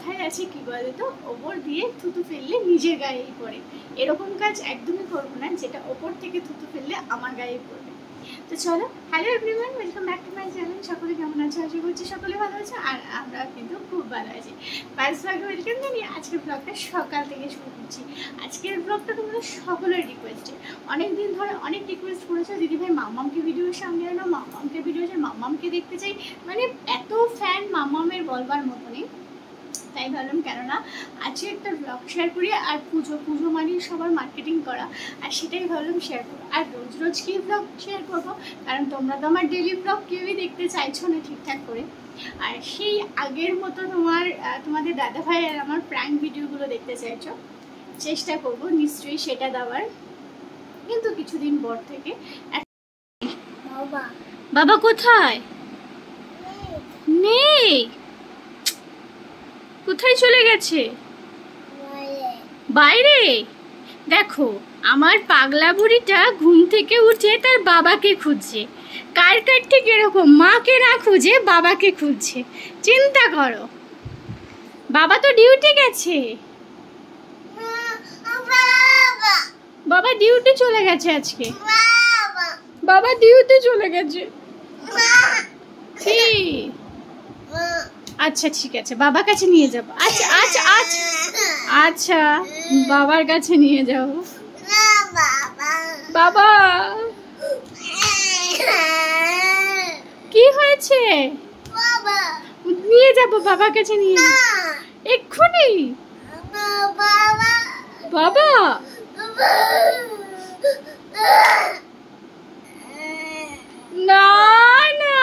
কথায় আছে কি বলতো, ওপর দিয়ে থুতু ফেললে নিজের গায়েই পড়ে। এরকম কাজ একদমই করবো না যেটা ওপর থেকে থুতু ফেললে আমার গায়ে পড়বে। তো চলো, hello everyone, welcome back to my channel. সকলে কেমন আছো? আশা করছি সকলে ভালো আছে, আর আমরা কিন্তু খুব ভালো আছি। পাঁচ ভাগে ওয়েলকাম জানিয়ে আজকের ব্লগটা সকাল থেকে শুরু করছি। আজকের ব্লগটা তোমাদের সকলের রিকোয়েস্টে, অনেকদিন ধরে অনেক রিকোয়েস্ট করেছে, দিদিভাই মাম্মামকে ভিডিওর সামনে আনো, মাম্মামকে ভিডিও চাই, মাম্মামকে দেখতে চাই। মানে এত ফ্যান মাম্মামের বলবার মতো নেই। তাই ভাবলাম কেননা আজকে একটা ব্লগ শেয়ার করি, আর পুজো মানে সবার মার্কেটিং করা, আর সেটাই ভাবলাম শেয়ার করবো। আর রোজ রোজ কি ব্লগ শেয়ার করবো, কারণ তোমরা তো আমার ডেলি ব্লগ কেউই দেখতে চাইছো না ঠিকঠাক করে। আর সেই আগের মতো তোমাদের দাদা ভাই আর আমার প্র্যাঙ্ক ভিডিওগুলো দেখতে চাইছো, চেষ্টা করবো নিশ্চয়ই সেটা দেওয়ার, কিন্তু কিছুদিন পর থেকে। বাবা কোথায়? নেই? কোথায় চলে গেছে? বাইরে। দেখো, আমার পাগলা বুড়িটা ঘুম থেকে উঠে তার বাবাকে খুঁজছে। কার ঠিক এরকম, মাকে না খুঁজে বাবাকে খুঁজছে। চিন্তা করো, বাবা তো ডিউটি গেছে। বাবা ডিউটি চলে গেছে আজকে। বাবা ডিউটি চলে গেছে। আচ্ছা ঠিক আছে, বাবার কাছে নিয়ে যাবো। আচ্ছা আচ্ছা আচ্ছা আচ্ছা, বাবার কাছে নিয়ে যাবো। বাবা কি হয়েছে? নিয়ে যাবো, বাবার কাছে নিয়ে যাবো এক্ষুনি। বাবা না না,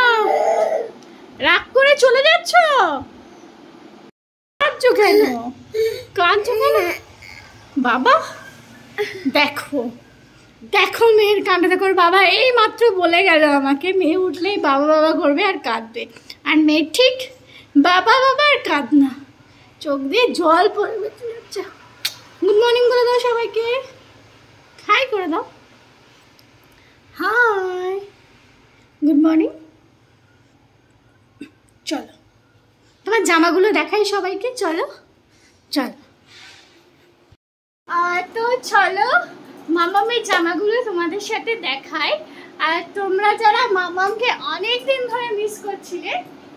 রাগ করে চলে যাচ্ছ? কাঁদছো কেন? কাঁদছো কেন? বাবা দেখো দেখো, মেয়ের কান্না দেখো। বাবা এই মাত্র বলে গেল আমাকে মেয়ে উঠলেই বাবা বাবা করবে আর কাঁদবে, আর মেয়ে ঠিক বাবা বাবা আর কাঁদ না, চোখ দিয়ে জল পড়বে। গুড মর্নিং করে দাও সবাইকে, হাই করে দাও। Hi, good morning. চলো তোমার জামাগুলো দেখাই সবাইকে, চলো চলো। তো চলো মামামের জামাগুলো তোমাদের সাথে দেখাই। আর তোমরা যারা মামামকে অনেক দিন ধরে মিস করছিলে,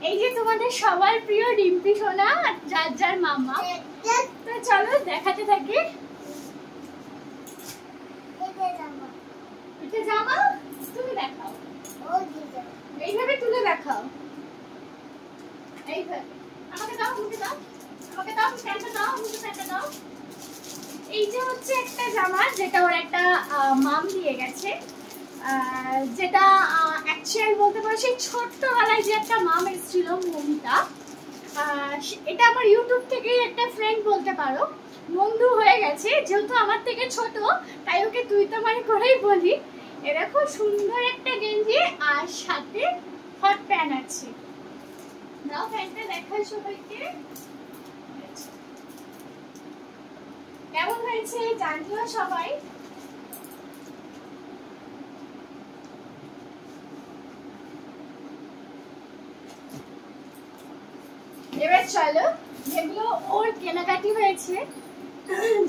এই যে তোমাদের সবার প্রিয় ডিম্পি সোনা, যার যার মামা। তো চলো দেখাতে থাকি। এটা জামা, তুমি দেখাও, এইভাবে তুলে দেখাও, এইভাবে। আমাকে দাও, মুখে দাও, আমাকে দাও, প্যান্টটা দাও, মুখে প্যান্টটা দাও। এই যে হচ্ছে একটা জামা, যেটা ওর একটা মাম দিয়ে গেছে, যেটা অ্যাকচুয়াল বলতে পারো সেই ছোট্টবেলায় যে একটা মাম এসেছিল মমিতা, এটা আমার ইউটিউব থেকেই একটা ফ্রেন্ড বলতে পারো, বন্ধু হয়ে গেছে, যেহেতু আমার থেকে ছোট তাই ওকে তুই তো মানে করেই বলি। এ দেখো সুন্দর একটা গেঞ্জি আর সাথে হট প্যান্ট আছে। দাও প্যান্টটা দেখাই সবাইকে, কেমন হয়েছে জানিও সবাই। এবার চলো যেগুলো ওর কেনাকাটি হয়েছে।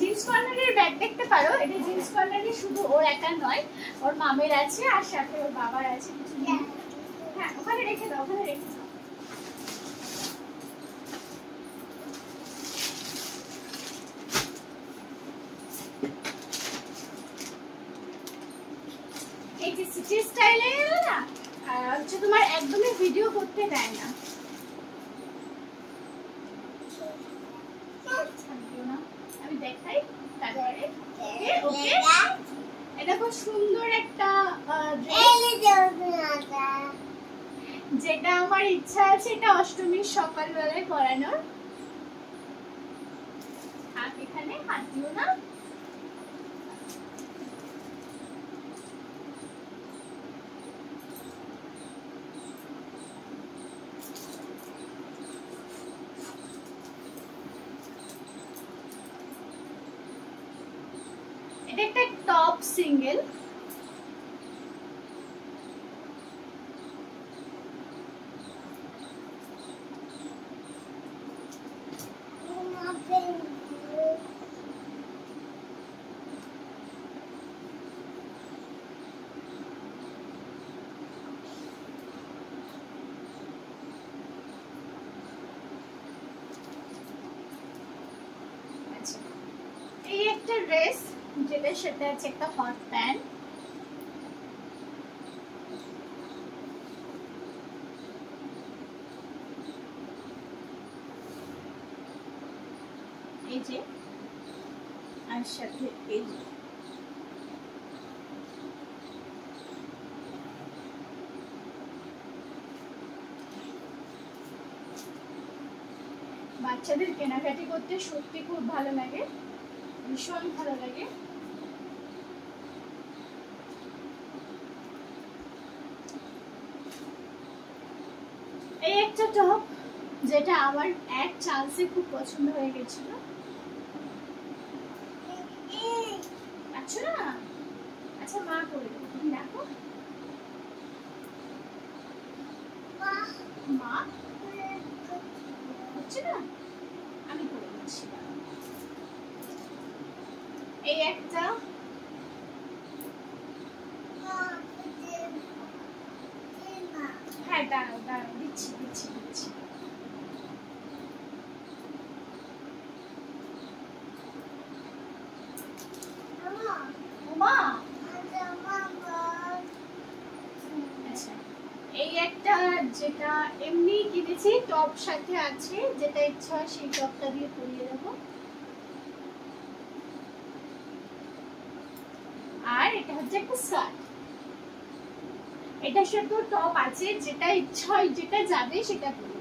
জিন্স কর্নারের ব্যাগ দেখতে পারো, এটা জিন্স কর্নারে শুধু ওর একা নয়, ওর মামের আছে আর সাথে ওর বাবার আছে কিছু। হ্যাঁ ওখানে রেখে দাও, ওখানে রেখে দাও। এই যে সিটি স্টাইলে এলো না, হচ্ছে তোমার একদমই ভিডিও করতে দেয় না। আমি দেখাই তারপরে। দেখো সুন্দর একটা যেটা আমার ইচ্ছা আছে এটা অষ্টমীর সকালবেলায় পরানোর। হাত এখানে, হাত দিও না। এটা একটা টপ সিঙ্গেল, একটা ড্রেস, যেটার সাথে আছে একটা হট প্যান্ট। এই যে, আর সাথে এই যে বাচ্চাদের কেনাকাটি করতে সত্যি খুব ভালো লাগে, ভীষণ ভালো লাগে। এই একটা টপ, যেটা আমার এক চান্সে খুব পছন্দ হয়ে গেছিল। আচ্ছা না, আচ্ছা মা করে দেবো, তুমি দেখো। মা হচ্ছে না, আমি করে দিচ্ছি। এই একটা, হ্যাঁ দাঁড়াও দাঁড়াও, দিচ্ছি দিচ্ছি দিচ্ছি। আচ্ছা, এই একটা যেটা এমনি কিনেছি, টপ সাথে আছে, যেটা ইচ্ছা সেই টপটা দিয়ে পরিয়ে দেবো। আর এটা হচ্ছে একটা স্কার্ট, এটার সাথে টপ আছে, যেটা ইচ্ছা হয় যেটা যাবে সেটা পরিয়ে।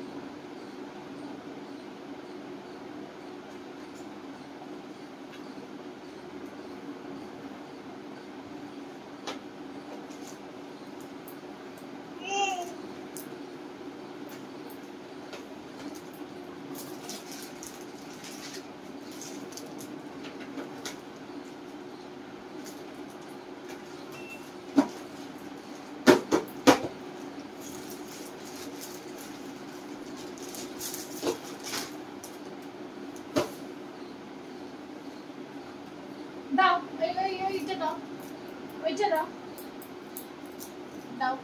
দাও ওইটা দাও, ওইটা দাও, দাও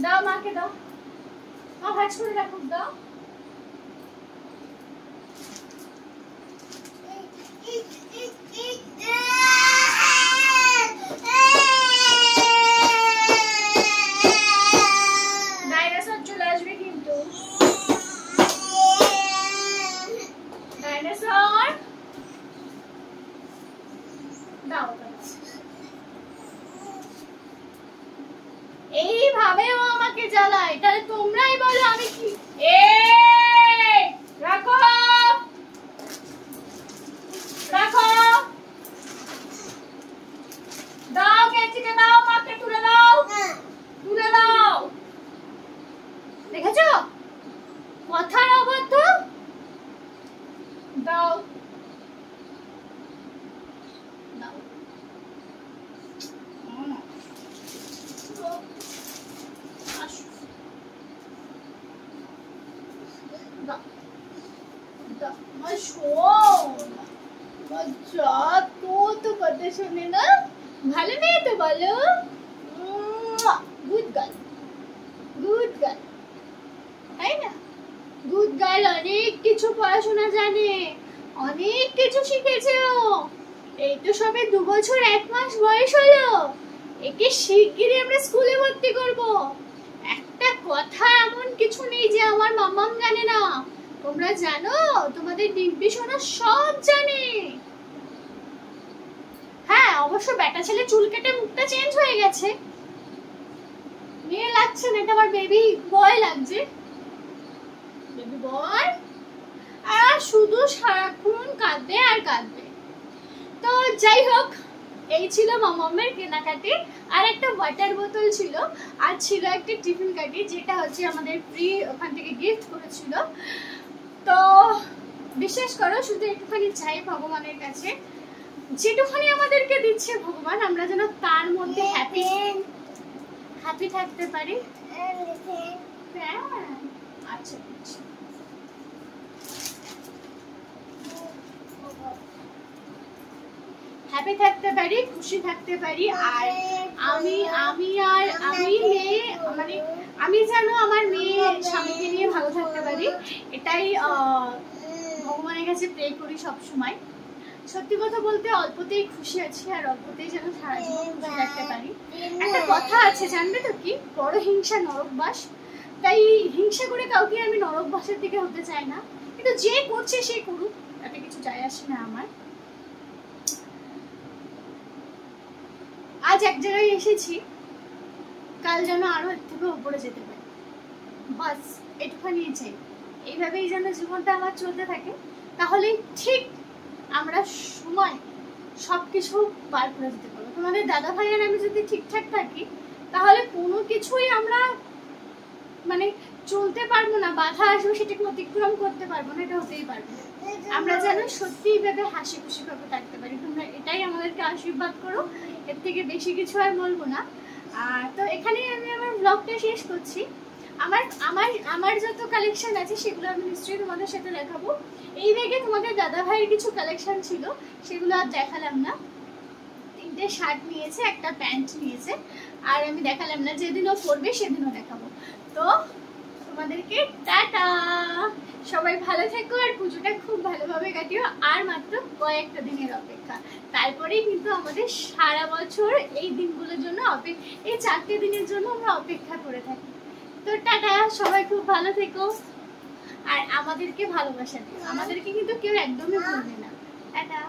দাও মাকে দাও, মা ভাজ করে রাখো, দাও। ডাইনোসর চলে আসবে কিন্তু, ডাইনোসর দাও। এইভাবে ও আমাকে জ্বালায়, তাহলে তোমরাই বলো আমি কি। রাখো রাখো, দাও কেচিকে দাও, মাকে তুলে দাও, তুলে দাও। দেখেছো কথার অবদ্ধ, দাও দাও। তো কথা শোনে না, ভালো নেই তো বলো। গুড গার্ল, গুড গার্ল, তাই না? গুড গার্ল, অনেক কিছু পড়াশোনা জানে, অনেক কিছু শিখেছে ও। এই তো সবে 2 বছর 1 মাস বয়স হলো, একে শিগগিরই আমরা স্কুলে ভর্তি করব। একটা কথা এমন কিছু নেই যে আমার মাম্মাম জানে না, তোমরা জানো, তোমাদের ডিম্পি সোনা সব জানে। হ্যাঁ অবশ্য বেটা ছেলে চুল কেটে মুখটা চেঞ্জ হয়ে গেছে, মেয়ে লাগছে না, এটা আমার বেবি বয় লাগছে, বেবি বয়। আর শুধু সারাক্ষণ কাঁদবে আর কাঁদবে। তো যাই হোক, এই ছিল মামামের কেনাকাটি। আর একটা ওয়াটার বোতল ছিল, আর ছিল একটা টিফিন কাটি, যেটা হচ্ছে আমাদের ফ্রি ওখান থেকে গিফট করেছিল। তো বিশ্বাস করো, শুধু একটুখানি চাই ভগবানের কাছে, যেটুখানি আমাদেরকে দিচ্ছে ভগবান, আমরা যেন তার মধ্যে হ্যাপি হ্যাপি থাকতে পারি। আচ্ছা হ্যাপি থাকতে পারি, খুশি থাকতে পারি। আর আমি মেয়ে, মানে আমি যেন আমার মেয়ে স্বামীকে নিয়ে ভালো থাকতে পারি, এটাই ভগবানের কাছে প্রে করি সব সময়। সত্যি কথা বলতে অল্পতেই খুশি আছি, আর অল্পতেই যেন সারা জীবন খুশি রাখতে পারি। একটা কথা আছে জানবে তো কি, বড় হিংসা নরকবাস। তাই হিংসা করে কাউকে আমি নরকবাসের দিকে হতে চাই না, কিন্তু যে করছে সে করুক, তাতে কিছু যায় আসে না আমার। আজ এক জায়গায় এসেছি, কাল যেন আরো এর থেকে উপরে যেতে পারি, বাস এটুখানি চাই। এইভাবেই যেন জীবনটা আমার চলতে থাকে, তাহলে ঠিক আমরা সময় সবকিছু পার করে দিতে পারবো। তোমাদের দাদা ভাই আর আমি যদি ঠিকঠাক থাকি, তাহলে কোনো কিছুই আমরা মানে চলতে পারবো না, বাধা আসবে সেটাকে অতিক্রম করতে পারবো না, এটা হতেই পারবে না। আমরা যেন সত্যি ভাবে হাসি খুশি ভাবে থাকতে পারি, তোমরা এটাই আমাদেরকে আশীর্বাদ করো, এর থেকে বেশি কিছু আর বলবো না। তো এখানেই আমি আমার ব্লগটা শেষ করছি। আমার আমার আমার যত কালেকশন আছে সেগুলো আমি নিশ্চয়ই তোমাদের সাথে দেখাবো। এই ব্যাগে তোমাদের দাদা ভাইয়ের কিছু কালেকশন ছিল, সেগুলো আর দেখালাম না। 3টে শার্ট নিয়েছে, একটা প্যান্ট নিয়েছে, আর আমি দেখালাম না, যেদিনও পরবে সেদিনও দেখাবো। তো তোমাদেরকে টাটা, সবাই ভালো থেকো, আর পুজোটা খুব ভালোভাবে কাটিও। আর মাত্র কয়েকটা দিনের অপেক্ষা, তারপরেই কিন্তু আমাদের সারা বছর এই দিনগুলোর জন্য এই 4টে দিনের জন্য আমরা অপেক্ষা করে থাকি। তো টাটা, সবাই খুব ভালো থেকো, আর আমাদেরকে ভালোবাসা দিও। আমাদেরকে কিন্তু কেউ একদমই ভুলবে না। টাটা।